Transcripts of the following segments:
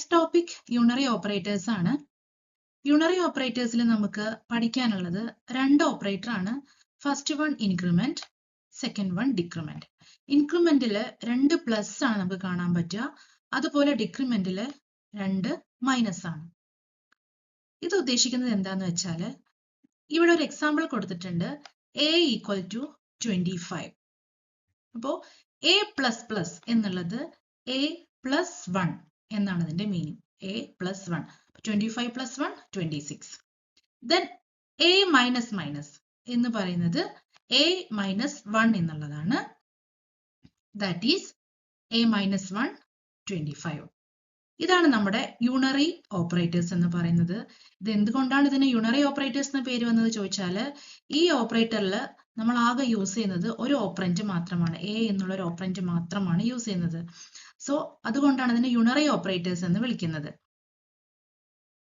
Next topic unary operators ആണ്. Unary ഓപ്പറേറ്റേഴ്സിൽ നമുക്ക് പഠിക്കാനുള്ളത് രണ്ട് ഓപ്പറേറ്റർ ആണ്. First one increment, second one decrement. ഇൻക്രിമെന്റിൽ രണ്ട് പ്ലസ് ആണ് നമുക്ക് കാണാൻ പറ്റുക, അതുപോലെ ഡിക്രിമെന്റിൽ രണ്ട് മൈനസ് ആണ്. ഇത് ഉദ്ദേശിക്കുന്നത് എന്താന്ന് വെച്ചാൽ ഇവിടെ ഒരു എക്സാമ്പിൾ കൊടുത്തിട്ടുണ്ട്, a ഈക്വൽ ടു 25. അപ്പോൾ a പ്ലസ് പ്ലസ് എന്നുള്ളത് a പ്ലസ് 1 എന്നാണ് അതിന്റെ meaning. a plus 1, 25 plus 1 26. Then a minus minus എന്ന് പറയുന്നത് a മൈനസ് 1 എന്നുള്ളതാണ്. That is a minus 1 25. ഇതാണ് നമ്മുടെ യൂണറി ഓപ്പറേറ്റേഴ്സ് എന്ന് പറയുന്നത്. ഇത് എന്തുകൊണ്ടാണ് ഇതിന് യൂണറി ഓപ്പറേറ്റേഴ്സ് എന്ന പേര് വന്നത് ചോദിച്ചാൽ, ഈ ഓപ്പറേറ്ററിൽ നമ്മൾ ആകെ യൂസ് ചെയ്യുന്നത് ഒരു ഓപ്പറന്റ് മാത്രമാണ്, a എന്നുള്ള ഒരു ഓപ്പറന്റ് മാത്രമാണ് യൂസ് ചെയ്യുന്നത്. സോ അതുകൊണ്ടാണ് ഇതിനെ യൂണറി ഓപ്പറേറ്റേഴ്സ് എന്ന് വിളിക്കുന്നത്.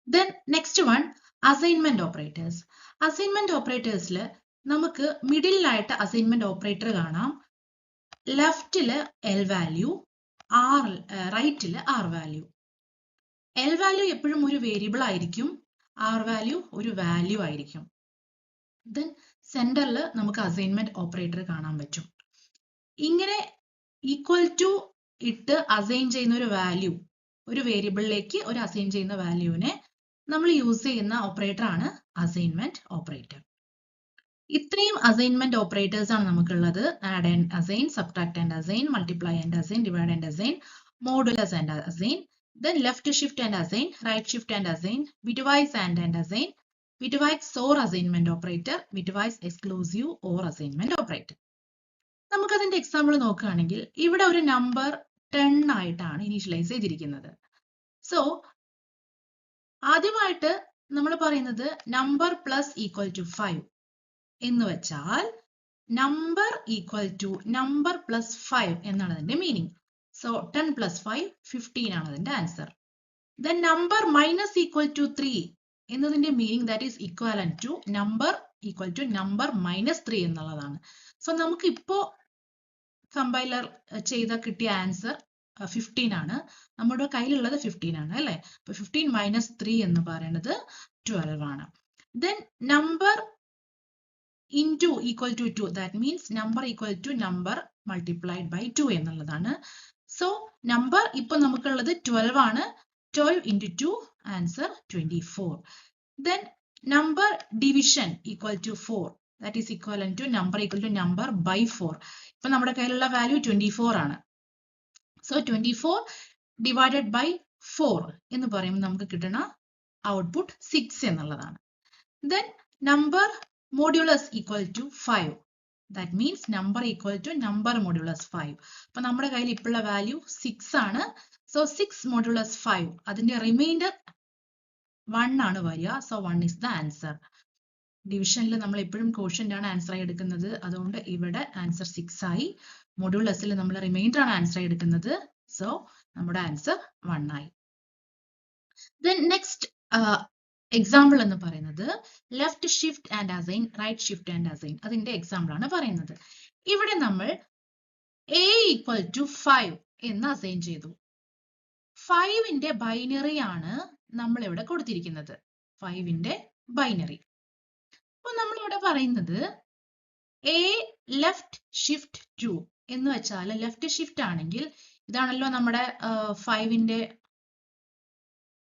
Then next one assignment operators. Assignment ഓപ്പറേറ്റേഴ്സിൽ നമുക്ക് മിഡിലായിട്ട് അസൈൻമെന്റ് ഓപ്പറേറ്റർ കാണാം. ലെഫ്റ്റില് എൽ വാല്യൂ, റൈറ്റില് ആർ വാല്യൂ. എൽ വാല്യൂ എപ്പോഴും ഒരു വേരിയബിൾ ആയിരിക്കും, ആർ വാല്യൂ ഒരു വാല്യൂ ആയിരിക്കും. ദെൻ സെന്ററിൽ നമുക്ക് അസൈൻമെന്റ് ഓപ്പറേറ്റർ കാണാൻ പറ്റും. ഇങ്ങനെ ഈക്വൽ ടു ഇട്ട് അസൈൻ ചെയ്യുന്ന ഒരു വാല്യൂ, ഒരു വേരിയബിളിലേക്ക് ഒരു അസൈൻ ചെയ്യുന്ന വാല്യൂവിനെ നമ്മൾ യൂസ് ചെയ്യുന്ന ഓപ്പറേറ്റർ ആണ് അസൈൻമെന്റ് ഓപ്പറേറ്റർ. ഇത്രയും അസൈൻമെന്റ് ഓപ്പറേറ്റേഴ്സ് ആണ് നമുക്കുള്ളത്. Add and assign, subtract and assign, multiply and assign, divide and assign, modulus and assign, then left shift and assign, right shift and assign, bitwise and assign, bitwise or assignment operator, bitwise exclusive or assignment operator. നമുക്ക് അതിന്റെ example നോക്കുകയാണെങ്കിൽ ഇവിടെ ഒരു number 10 ആയിട്ടാണ് initialise ചെയ്തിരിക്കുന്നത്. So ആദ്യമായിട്ട് നമ്മൾ പറയുന്നത് നമ്പർ പ്ലസ് ഈക്വൽ ടു 5 എന്ന് വെച്ചാൽ number equal to number plus 5 എന്നാണ് അതിന്റെ മീനിങ്. So 10 plus 5 15 ആണ് അതിന്റെ answer. Then number minus equal to 3 എന്നതിന്റെ meaning that is equivalent to number equal to number minus 3 എന്നുള്ളതാണ്. സോ നമുക്ക് ഇപ്പോ കമ്പൈലർ ചെയ്ത കിട്ടിയ ആൻസർ 15 ആണ്. നമ്മുടെ കയ്യിലുള്ളത് 15 ആണ് അല്ലെ. അപ്പൊ 15 മൈനസ് 3 എന്ന് പറയുന്നത് 12 ആണ്. Then number into equal to 2, that means number equal to number multiplied by 2 എന്നുള്ളതാണ്. സോ നമ്പർ ഇപ്പൊ നമുക്കുള്ളത് 12 ആണ്. 12 into 2 answer 24. Then number division equal to 4, that is equivalent to number equal to number by 4. ഇപ്പൊ നമ്മുടെ കയ്യിലുള്ള value 24 ആണ്. So 24 divided by 4 എന്ന് പറയുമ്പോൾ നമുക്ക് കിട്ടുന്ന ഔട്ട്പുട്ട് 6 എന്നുള്ളതാണ്. Then number modulus equal to 5. That means number equal to number modulus 5. അപ്പൊ നമ്മുടെ കയ്യിൽ ഇപ്പോഴുള്ള വാല്യൂ 6 ആണ്. സോ 6 modulus 5, അതിന്റെ റിമൈൻഡർ 1 ആണ് വരിക. So 1 is the answer. ഡിവിഷനിൽ നമ്മൾ എപ്പോഴും ക്വോഷ്യന്റ് ആണ് ആൻസർ ആയി എടുക്കുന്നത്, അതുകൊണ്ട് ഇവിടെ ആൻസർ 6 ആയി. മൊഡ്യൂളസിൽ നമ്മൾ റിമൈൻഡർ ആണ് ആൻസർ ആയി എടുക്കുന്നത്. സോ നമ്മുടെ ആൻസർ 1 ആയി. Then next എക്സാമ്പിൾ എന്ന് പറയുന്നത് left shift and assign, right shift and assign. അതിന്റെ എക്സാമ്പിൾ ആണ് പറയുന്നത്. ഇവിടെ നമ്മൾ a ഈക്വൽ ടു 5 എന്ന് അസൈൻ ചെയ്തു. 5ന്റെ ബൈനറി ആണ് നമ്മൾ ഇവിടെ കൊടുത്തിരിക്കുന്നത്. 5ന്റെ ബൈനറി. അപ്പൊ നമ്മൾ ഇവിടെ പറയുന്നത് a ലെഫ്റ്റ് ഷിഫ്റ്റ് 2 എന്ന് വെച്ചാൽ ലെഫ്റ്റ് ഷിഫ്റ്റ് ആണെങ്കിൽ ഇതാണല്ലോ നമ്മുടെ 5ന്റെ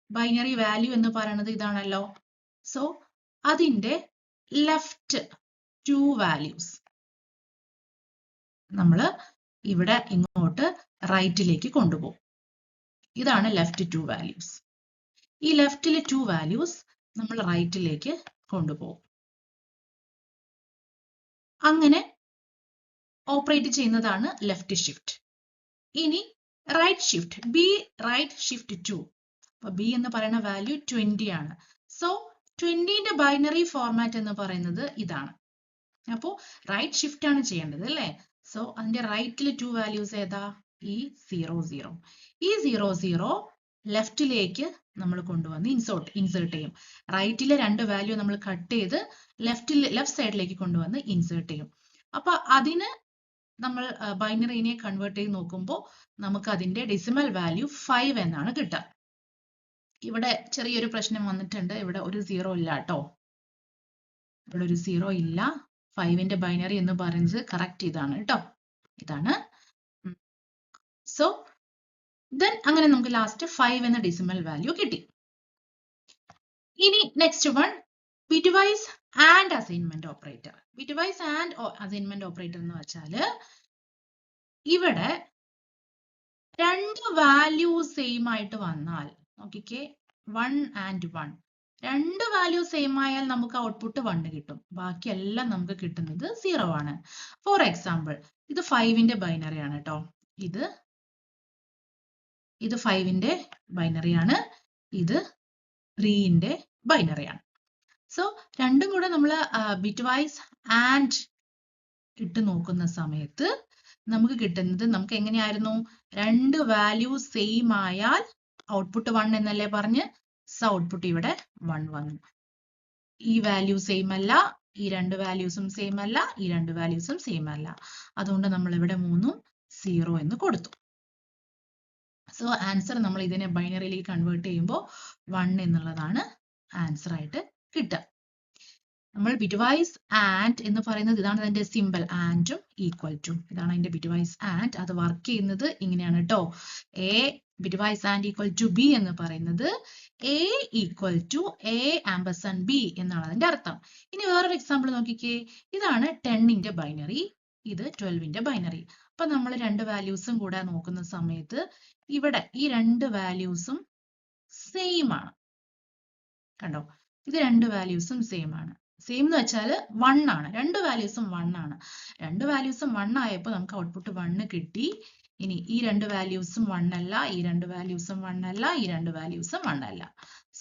ബൈനറി വാല്യൂ എന്ന് പറയുന്നത് ഇതാണല്ലോ. സോ അതിന്റെ ലെഫ്റ്റ് 2 വാല്യൂസ് നമ്മൾ ഇവിടെ ഇങ്ങോട്ട് റൈറ്റിലേക്ക് കൊണ്ടുപോകും. ഇതാണ് ലെഫ്റ്റ് 2 വാല്യൂസ്. ഈ ലെഫ്റ്റിലെ 2 വാല്യൂസ് നമ്മൾ റൈറ്റിലേക്ക് കൊണ്ടുപോകും. അങ്ങനെ ഓപ്പറേറ്റ് ചെയ്യുന്നതാണ് ലെഫ്റ്റ് ഷിഫ്റ്റ്. ഇനി right shift, B right shift 2. അപ്പൊ ബി എന്ന് പറയുന്ന വാല്യൂ 20 ആണ്. സോ 20ന്റെ ബൈനറി ഫോർമാറ്റ് എന്ന് പറയുന്നത് ഇതാണ്. അപ്പോ റൈറ്റ് ഷിഫ്റ്റ് ആണ് ചെയ്യേണ്ടത് അല്ലേ. സോ അതിന്റെ റൈറ്റിൽ 2 വാല്യൂസ് ഏതാ? ഈ 0 0. ഈ 0 0 ലെഫ്റ്റിലേക്ക് നമ്മൾ കൊണ്ടുവന്ന് ഇൻസേർട്ട് ചെയ്യും. റൈറ്റിലെ 2 വാല്യൂ നമ്മൾ കട്ട് ചെയ്ത് ലെഫ്റ്റ് സൈഡിലേക്ക് കൊണ്ടുവന്ന് ഇൻസേർട്ട് ചെയ്യും. അപ്പൊ അതിന് നമ്മൾ ബൈനറിനെ കൺവേർട്ട് ചെയ്ത് നോക്കുമ്പോൾ നമുക്ക് അതിന്റെ ഡെസിമൽ വാല്യൂ 5 എന്നാണ് കിട്ടുക. ഇവിടെ ചെറിയൊരു പ്രശ്നം വന്നിട്ടുണ്ട്. ഇവിടെ ഒരു സീറോ ഇല്ല കേട്ടോ. ഇവിടെ ഒരു സീറോ ഇല്ല. 5ന്റെ ബൈനറി എന്ന് പറയുന്നത് കറക്റ്റ് ഇതാണ് കേട്ടോ. ഇതാണ്. സോ ദെൻ അങ്ങനെ നമുക്ക് ലാസ്റ്റ് 5 എന്ന ഡെസിമൽ വാല്യൂ കിട്ടി. ഇനി next one bitwise and assignment operator. Bitwise and assignment operator എന്ന് വെച്ചാൽ ഇവിടെ രണ്ട് വാല്യൂ സെയിം ആയിട്ട് വന്നാൽ നോക്കിക്കേ, 1 and 1 രണ്ട് വാല്യൂ സെയിം ആയാൽ നമുക്ക് ഔട്ട്പുട്ട് 1 കിട്ടും. ബാക്കിയെല്ലാം നമുക്ക് കിട്ടുന്നത് 0 ആണ്. ഫോർ എക്സാമ്പിൾ ഇത് 5ന്റെ ബൈനറി ആണ് കേട്ടോ. ഇത് 5ന്റെ ബൈനറി ആണ്. ഇത് 3ന്റെ ബൈനറി ആണ്. സോ രണ്ടും കൂടെ നമ്മൾ ബിറ്റ്വൈസ് ആൻഡ് ഇട്ട് നോക്കുന്ന സമയത്ത് നമുക്ക് കിട്ടുന്നത് നമുക്ക് എങ്ങനെയായിരുന്നു? രണ്ട് വാല്യൂ സെയിം ആയാൽ ഔട്ട്പുട്ട് 1 എന്നല്ലേ പറഞ്ഞ്. സോ ഔട്ട്പുട്ട് ഇവിടെ 1 വന്നു. ഈ വാല്യൂ സെയിം അല്ല, ഈ രണ്ട് വാല്യൂസും സെയിം അല്ല, ഈ രണ്ട് വാല്യൂസും സെയിം അല്ല. അതുകൊണ്ട് നമ്മൾ ഇവിടെ 3ഉം 0 എന്ന് കൊടുത്തു. സോ ആൻസർ നമ്മൾ ഇതിനെ ബൈനറിയിലേക്ക് കൺവേർട്ട് ചെയ്യുമ്പോൾ 1 എന്നുള്ളതാണ് ആൻസർ ആയിട്ട് കിട്ടുക. നമ്മൾ ബിറ്റ്വൈസ് ആൻഡ് എന്ന് പറയുന്നത് ഇതാണ് അതിന്റെ സിമ്പിൾ, ആൻഡും ഈക്വൽ ടു. ഇതാണ് അതിന്റെ ബിറ്റ്വൈസ് ആൻഡ്. അത് വർക്ക് ചെയ്യുന്നത് ഇങ്ങനെയാണ് കേട്ടോ. A bitwise and equal to B എന്ന് പറയുന്നത് A equal to A ampersand B എന്നാണ് അതിന്റെ അർത്ഥം. ഇനി വേറൊരു എക്സാമ്പിൾ നോക്കിക്കേ. ഇതാണ് 10ന്റെ ബൈനറി, ഇത് 12ന്റെ ബൈനറി. അപ്പൊ നമ്മൾ രണ്ട് വാല്യൂസും കൂടെ നോക്കുന്ന സമയത്ത് ഇവിടെ ഈ രണ്ട് വാല്യൂസും സെയിം ആണ്. കണ്ടോ, ഇത് രണ്ട് വാല്യൂസും സെയിം ആണ്. സെയിം എന്ന് വെച്ചാൽ 1 ആണ്. രണ്ട് വാല്യൂസും 1 ആണ്. രണ്ട് വാല്യൂസും 1 ആയപ്പോൾ നമുക്ക് ഔട്ട്പുട്ട് 1 കിട്ടി. ഇനി ഈ രണ്ട് വാല്യൂസും 1 അല്ല, ഈ രണ്ട് വാല്യൂസും 1 അല്ല, ഈ രണ്ട് വാല്യൂസും 1 അല്ല.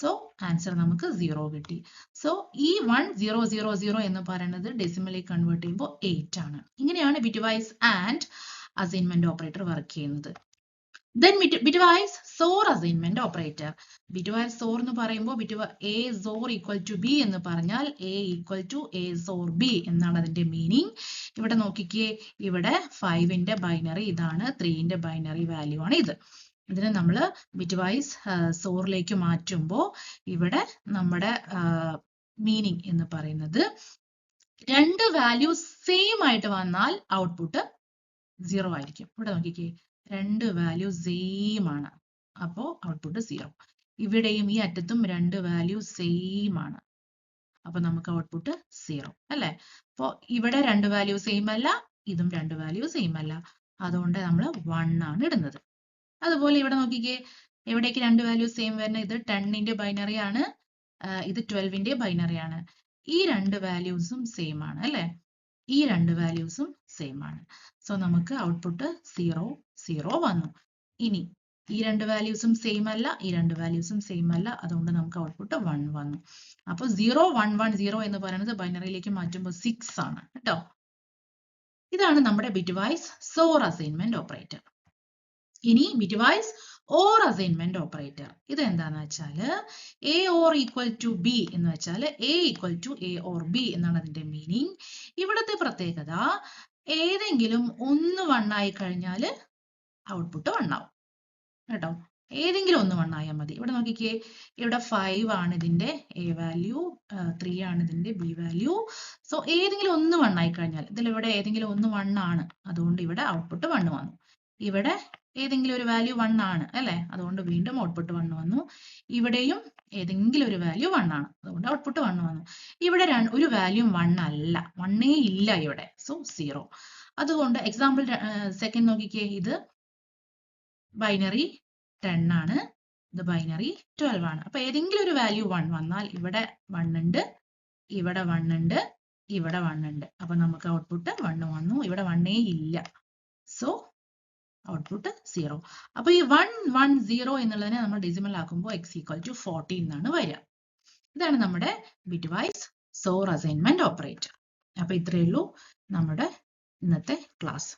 സോ ആൻസർ നമുക്ക് 0 കിട്ടി. സോ ഈ 1 0 0 0 എന്ന് പറയുന്നത് ഡെസിമലിലേക്ക് കൺവേർട്ട് ചെയ്യുമ്പോൾ 8 ആണ്. ഇങ്ങനെയാണ് bitwise and assignment operator work ചെയ്യുന്നത്. Then bitwise XOR assignment operator. Bitwise XOR എന്ന് പറയുമ്പോൾ A XOR equal to B എന്ന് പറഞ്ഞാൽ A equal to A XOR B എന്നാണ് അതിന്റെ മീനിങ്. ഇവിടെ നോക്കിക്കേ, ഇവിടെ 5ന്റെ ബൈനറി ഇതാണ്, 3ന്റെ ബൈനറി വാല്യൂ ആണ് ഇത്. ഇതിനെ നമ്മൾ ബിറ്റ്വൈസ് XORലേക്ക് മാറ്റുമ്പോൾ ഇവിടെ നമ്മുടെ മീനിങ് എന്ന് പറയുന്നത് രണ്ട് വാല്യൂ സെയിം ആയിട്ട് വന്നാൽ ഔട്ട്പുട്ട് 0 ആയിരിക്കും. ഇവിടെ നോക്കിക്കേ, രണ്ട് വാല്യൂ സെയിം ആണ്, അപ്പോൾ ഔട്ട്പുട്ട് 0. ഇവിടെയും ഈ അറ്റത്തും രണ്ട് വാല്യൂ സെയിം ആണ്, അപ്പൊ നമുക്ക് ഔട്ട്പുട്ട് 0 അല്ലേ. അപ്പോൾ ഇവിടെ രണ്ട് വാല്യൂ സെയിം അല്ല, ഇതും രണ്ട് വാല്യൂ സെയിം അല്ല, അതുകൊണ്ട് നമ്മൾ 1 ആണ് ഇടുന്നത്. അതുപോലെ ഇവിടെ നോക്കിക്കേ, എവിടേക്ക് രണ്ട് വാല്യൂ സെയിം വരുന്നത്? ഇത് 10ന്റെ ബൈനറി ആണ്, ഇത് 12ന്റെ ബൈനറി ആണ്. ഈ രണ്ട് വാല്യൂസും സെയിം ആണ് അല്ലേ, ഈ രണ്ട് വാല്യൂസും സെയിം ആണ്. സോ നമുക്ക് ഔട്ട്പുട്ട് 0 0 വന്നു. ഇനി ഈ രണ്ട് വാല്യൂസും സെയിം അല്ല, ഈ രണ്ട് വാല്യൂസും സെയിം അല്ല, അതുകൊണ്ട് നമുക്ക് ഔട്ട്പുട്ട് 1 വന്നു. അപ്പോൾ 0 1 1 0 എന്ന് പറയുന്നത് ബൈനറിയിലേക്ക് മാറ്റുമ്പോൾ 6 ആണ് കേട്ടോ. ഇതാണ് നമ്മുടെ ബിറ്റ്വൈസ് XOR അസൈൻമെന്റ് ഓപ്പറേറ്റർ. ഇനി ബിറ്റ്വൈസ് OR അസൈൻമെന്റ് ഓപ്പറേറ്റർ. ഇത് എന്താന്ന് വെച്ചാൽ A OR equal to B എന്ന് വെച്ചാൽ A equal to A or B എന്നാണ് അതിന്റെ മീനിങ്. ഇവിടുത്തെ പ്രത്യേകത ഏതെങ്കിലും ഒന്ന് 1 ആയി കഴിഞ്ഞാൽ ഔട്ട്പുട്ട് 1 ആവും കേട്ടോ. ഏതെങ്കിലും ഒന്ന് 1 ആയാൽ മതി. ഇവിടെ നോക്കിക്കേ, ഇവിടെ 5 ആണ് ഇതിന്റെ A വാല്യൂ, 3 ആണ് ഇതിന്റെ B വാല്യൂ. സോ ഏതെങ്കിലും ഒന്ന് 1 ആയി കഴിഞ്ഞാൽ, ഇതിൽ ഇവിടെ ഏതെങ്കിലും ഒന്ന് 1 ആണ്, അതുകൊണ്ട് ഇവിടെ ഔട്ട്പുട്ട് 1 വന്നു. ഇവിടെ ഏതെങ്കിലും ഒരു വാല്യൂ 1 ആണ് അല്ലെ, അതുകൊണ്ട് വീണ്ടും ഔട്ട്പുട്ട് 1 വന്നു. ഇവിടെയും ഏതെങ്കിലും ഒരു വാല്യൂ 1 ആണ്, അതുകൊണ്ട് ഔട്ട്പുട്ട് 1 വന്നു. ഇവിടെ ഒരു വാല്യൂ 1 അല്ല, 1 ഇല്ല ഇവിടെ, സോ 0. അതുകൊണ്ട് എക്സാമ്പിൾ സെക്കൻഡ് നോക്കിക്കേ, ഇത് ബൈനറി 10 ആണ്, ഇത് ബൈനറി 12 ആണ്. അപ്പൊ ഏതെങ്കിലും ഒരു വാല്യൂ 1 വന്നാൽ ഇവിടെ 1 ഉണ്ട്, ഇവിടെ 1 ഉണ്ട്, ഇവിടെ 1 ഉണ്ട്. അപ്പൊ നമുക്ക് ഔട്ട്പുട്ട് 1 വന്നു. ഇവിടെ 1 ഇല്ല, സോ ഔട്ട്പുട്ട് 0. അപ്പൊ ഈ 1 1 0 എന്നുള്ളതിനെ നമ്മൾ ഡെസിമൽ ആക്കുമ്പോൾ x = 40 എന്നാണ് വരിക. ഇതാണ് നമ്മുടെ ബിറ്റ്വൈസ് XOR അസൈൻമെന്റ് ഓപ്പറേറ്റർ. അപ്പൊ ഇത്രയേ ഉള്ളൂ നമ്മുടെ ഇന്നത്തെ ക്ലാസ്.